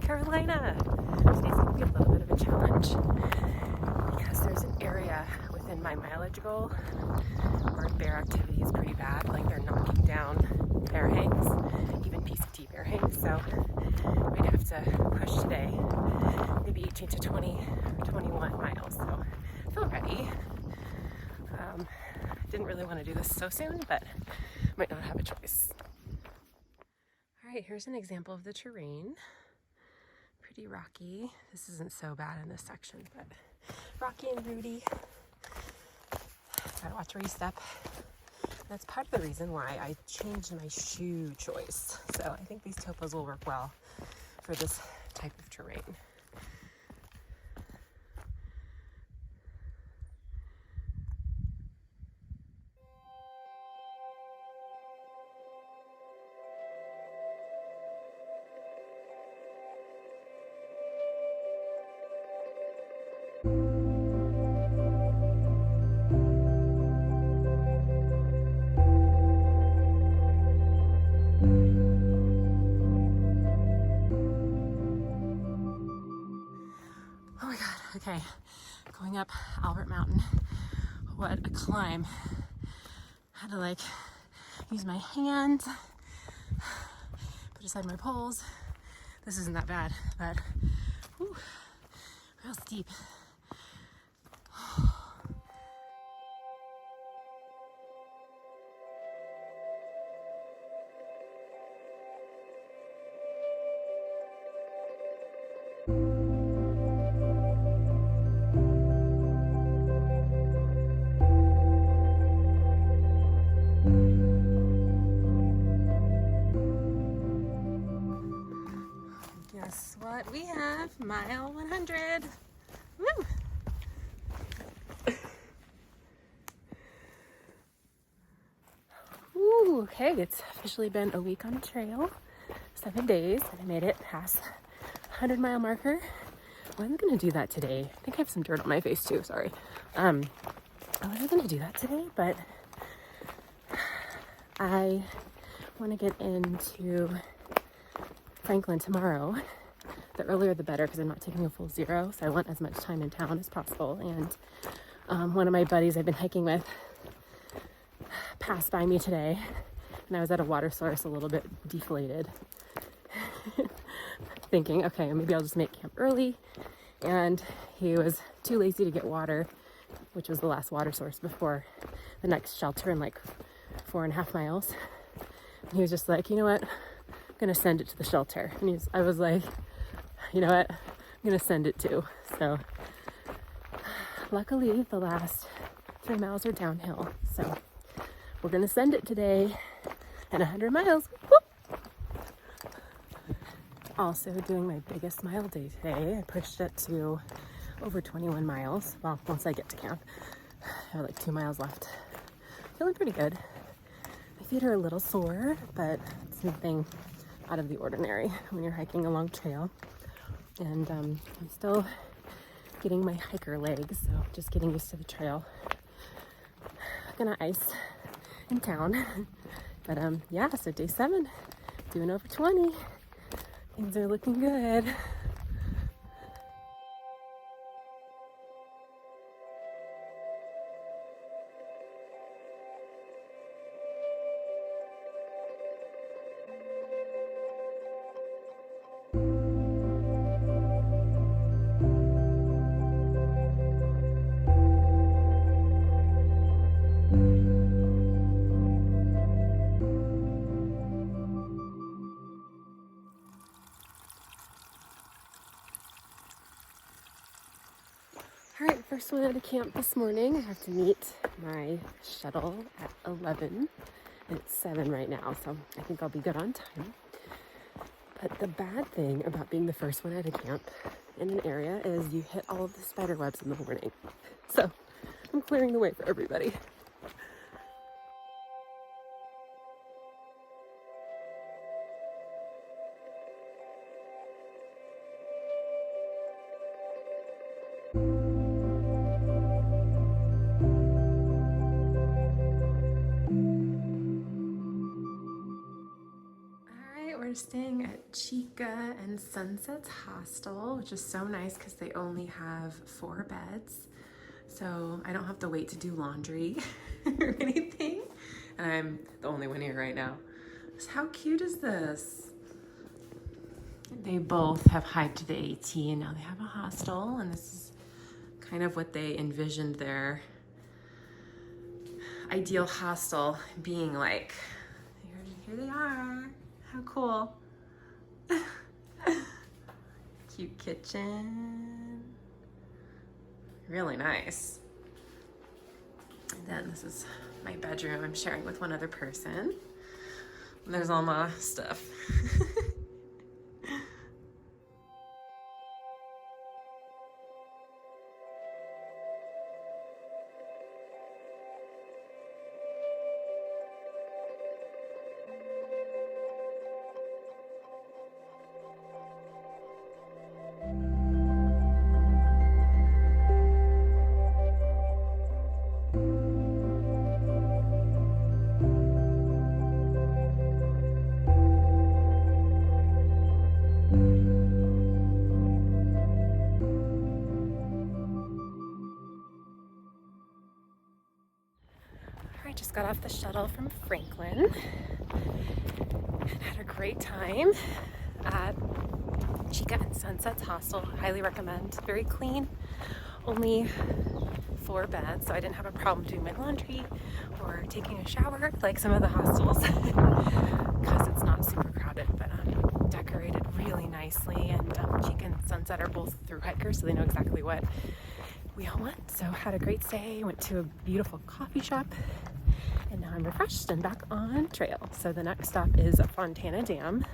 Carolina. Today's going to be a little bit of a challenge because there's an area within my mileage goal where bear activity is pretty bad. Like they're knocking down bear hangs, even PCT bear hangs. So I might have to push today, maybe 18 to 20 or 21 miles. So I feel ready. Didn't really want to do this so soon, but might not have a choice. All right, here's an example of the terrain. Pretty rocky. This isn't so bad in this section, but rocky and rooty. Gotta watch where you step. That's part of the reason why I changed my shoe choice. So I think these topos will work well for this type of terrain. Okay, going up Albert Mountain. What a climb. Had to use my hands, put aside my poles. This isn't that bad, but whew, real steep. Guess what we have? Mile 100. Woo! Ooh, okay, it's officially been a week on the trail, 7 days, and I made it past 100-mile marker. I wasn't gonna do that today. I think I have some dirt on my face too, sorry. I wasn't gonna do that today, but I wanna get into Franklin tomorrow. The earlier the better, because I'm not taking a full 0, so I want as much time in town as possible. And one of my buddies I've been hiking with passed by me today, and I was at a water source a little bit deflated, thinking, okay, maybe I'll just make camp early. And he was too lazy to get water, which was the last water source before the next shelter in 4.5 miles. And he was just like, you know what? I'm gonna send it to the shelter. And I was like, you know what? I'm gonna send it too. So luckily the last 3 miles are downhill. So we're gonna send it today and 100 miles. Whoop. Also doing my biggest mile day today. I pushed it to over 21 miles. Well, once I get to camp, I have 2 miles left. Feeling pretty good. My feet are a little sore, but it's nothing out of the ordinary when you're hiking a long trail. And I'm still getting my hiker legs, so just getting used to the trail. Gonna ice in town. But yeah, so day 7, doing over 20. Things are looking good. All right, first one out of camp this morning. I have to meet my shuttle at 11, and it's 7 right now, so I think I'll be good on time. But the bad thing about being the first one out of camp in an area is you hit all of the spider webs in the morning. So I'm clearing the way for everybody. we're staying at Chica and Sunset's Hostel, which is so nice because they only have 4 beds. So I don't have to wait to do laundry or anything. And I'm the only one here right now. So how cute is this? They both have hiked to the AT and now they have a hostel, and this is kind of what they envisioned their ideal hostel being like. Here they are. How cool. Cute kitchen. Really nice. And then this is my bedroom I'm sharing with one other person. And there's all my stuff. I just got off the shuttle from Franklin and had a great time at Chica and Sunset's Hostel. Highly recommend. Very clean, only 4 beds, so I didn't have a problem doing my laundry or taking a shower like some of the hostels because it's not super crowded, but decorated really nicely. And Chica and Sunset are both through hikers, so they know exactly what we all want. So had a great stay, went to a beautiful coffee shop, and now I'm refreshed and back on trail. So the next stop is Fontana Dam.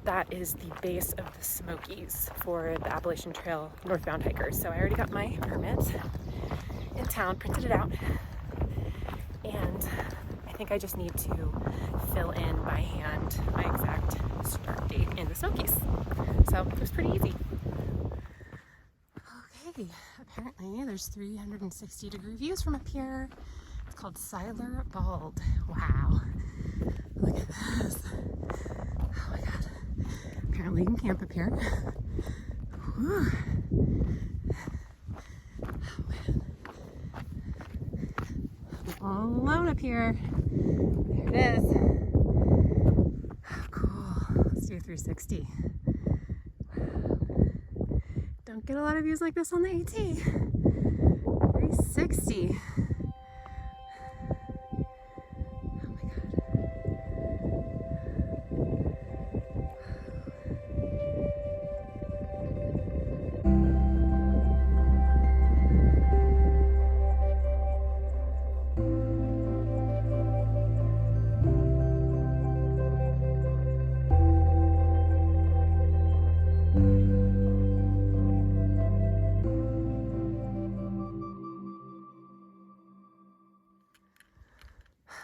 That is the base of the Smokies for the Appalachian Trail northbound hikers. So I already got my permit in town, printed it out, and I think I just need to fill in by hand my exact start date in the Smokies. So it was pretty easy. Okay, apparently there's 360-degree views from up here. It's called Siler Bald. Wow, look at this. Oh my god. Apparently you can camp up here. Whew. Oh man. I'm all alone up here. There it is. Oh, cool. Let's do a 360. Wow. Don't get a lot of views like this on the AT. 360.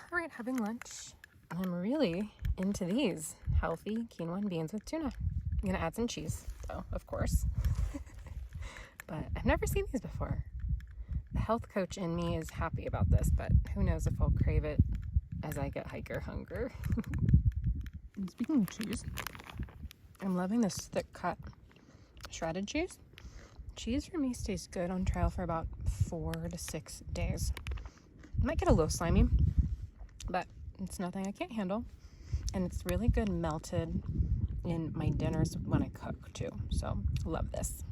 All right, having lunch. I'm really into these healthy quinoa and beans with tuna. I'm gonna add some cheese, though, of course. But I've never seen these before. The health coach in me is happy about this, but who knows if I'll crave it as I get hiker hunger. And speaking of cheese, I'm loving this thick cut shredded cheese. Cheese for me stays good on trail for about 4 to 6 days. Might get a little slimy, but it's nothing I can't handle. And it's really good melted in my dinners when I cook too. So love this.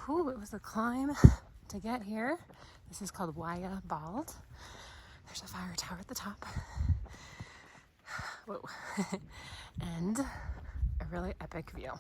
Whew, it was a climb to get here. This is called Waya Bald. There's a fire tower at the top. Whoa. And a really epic view.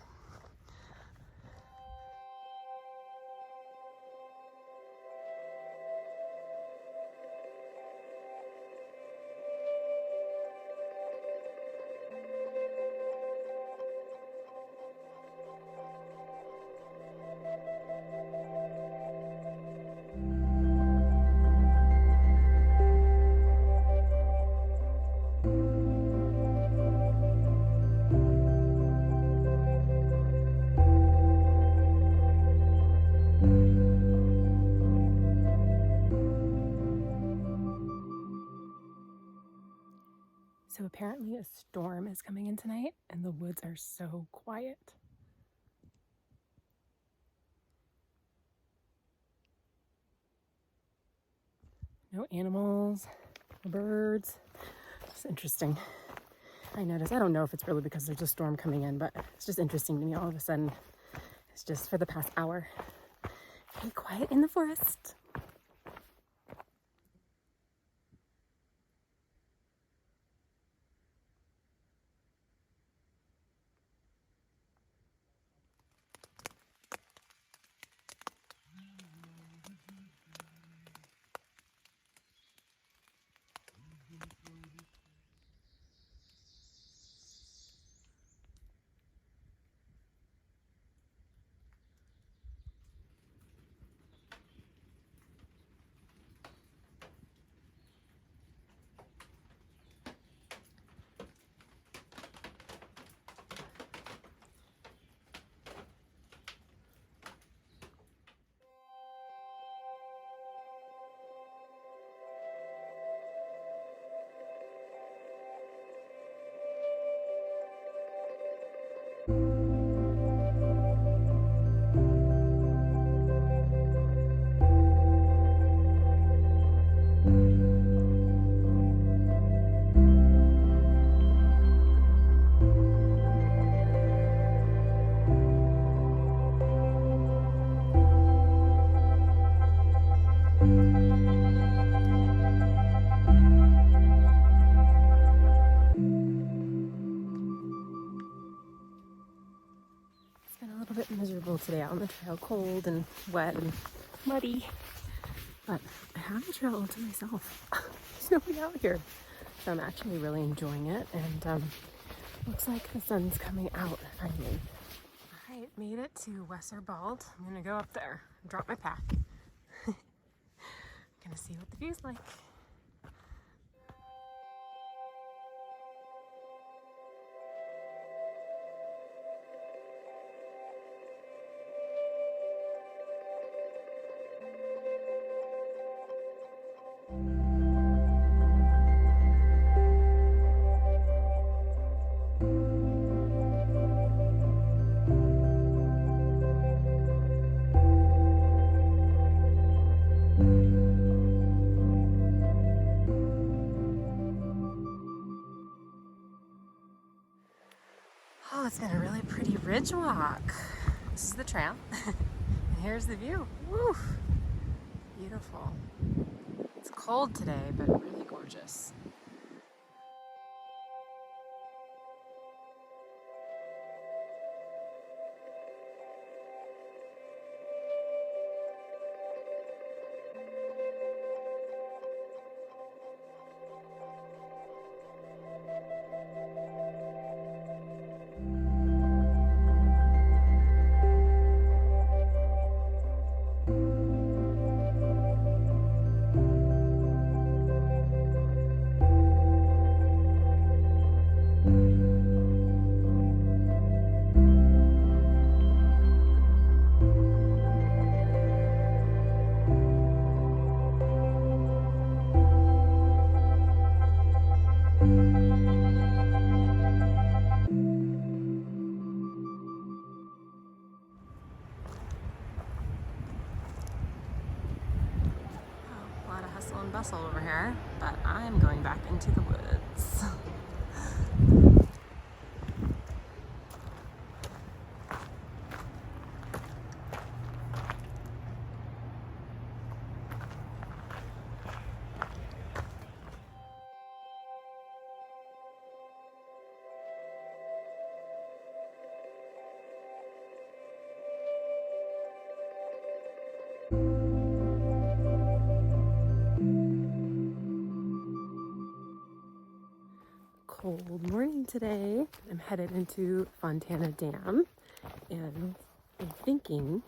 apparently a storm is coming in tonight and the woods are so quiet. No animals, no birds. It's interesting. I noticed, I don't know if it's really because there's a storm coming in, but it's just interesting to me all of a sudden. It's just for the past hour. Very quiet in the forest. Miserable today out on the trail, cold and wet and muddy, but I have the trail all to myself. There's nobody out here, so I'm actually really enjoying it, and looks like the sun's coming out finally. All right, made it to Wesser Bald. I'm gonna go up there and drop my pack. Gonna see what the view's like. Oh, it's been a really pretty ridge walk. This is the trail, and here's the view. Woo! Beautiful. It's cold today, but really gorgeous. Hustle and bustle over here, but I'm going back into the woods. Cold morning today. I'm headed into Fontana Dam, and I'm thinking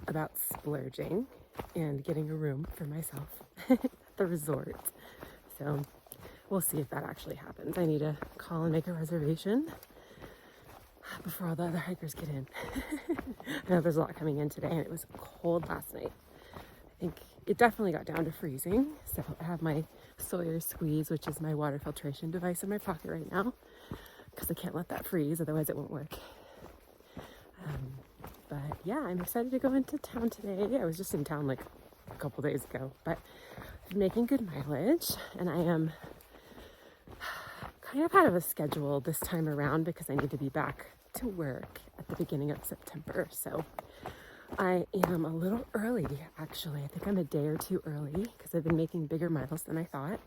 about splurging and getting a room for myself at the resort. So we'll see if that actually happens. I need to call and make a reservation before all the other hikers get in. I know there's a lot coming in today, and it was cold last night. I think it definitely got down to freezing, so I have my Sawyer Squeeze, which is my water filtration device, in my pocket right now because I can't let that freeze, otherwise it won't work. But yeah, I'm excited to go into town today. I was just in town like a couple days ago, but I'm making good mileage, and I am kind of out of a schedule this time around because I need to be back to work at the beginning of September. So I am a little early, actually. I think I'm a day or two early because I've been making bigger miles than I thought,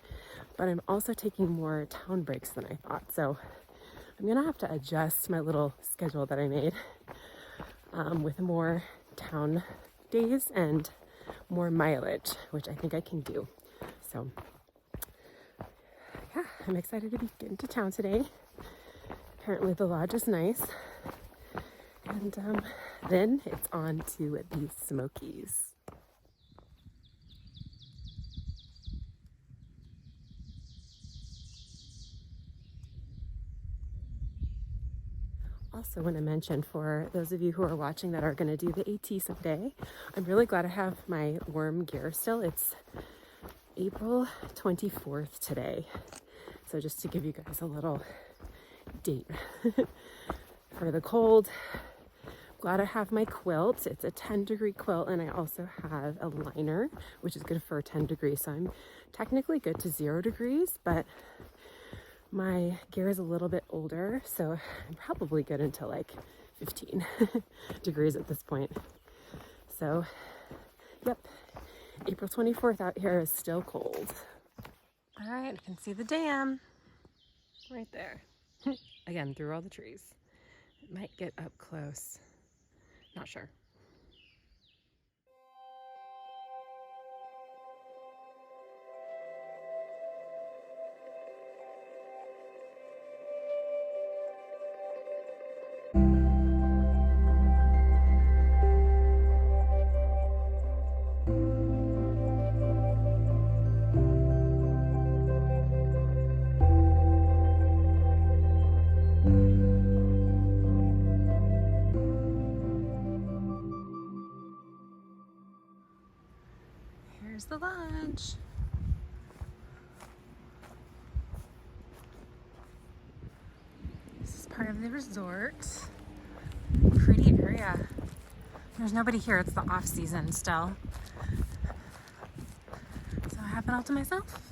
but I'm also taking more town breaks than I thought. So I'm gonna have to adjust my little schedule that I made with more town days and more mileage, which I think I can do. So yeah, I'm excited to be getting to town today. Apparently the lodge is nice. And then it's on to the Smokies. Also want to mention, for those of you who are watching that are going to do the AT someday, I'm really glad I have my warm gear still. It's April 24th today. So just to give you guys a little date for the cold. Glad I have my quilt. It's a 10-degree quilt, and I also have a liner, which is good for 10 degrees. So I'm technically good to 0 degrees, but my gear is a little bit older, so I'm probably good until like 15 degrees at this point. So, yep, April 24th out here is still cold. All right, I can see the dam right there. Again, through all the trees. It might get up close. Not sure. Here's the lodge. This is part of the resort. Pretty area. There's nobody here. It's the off season still. So I have it all to myself.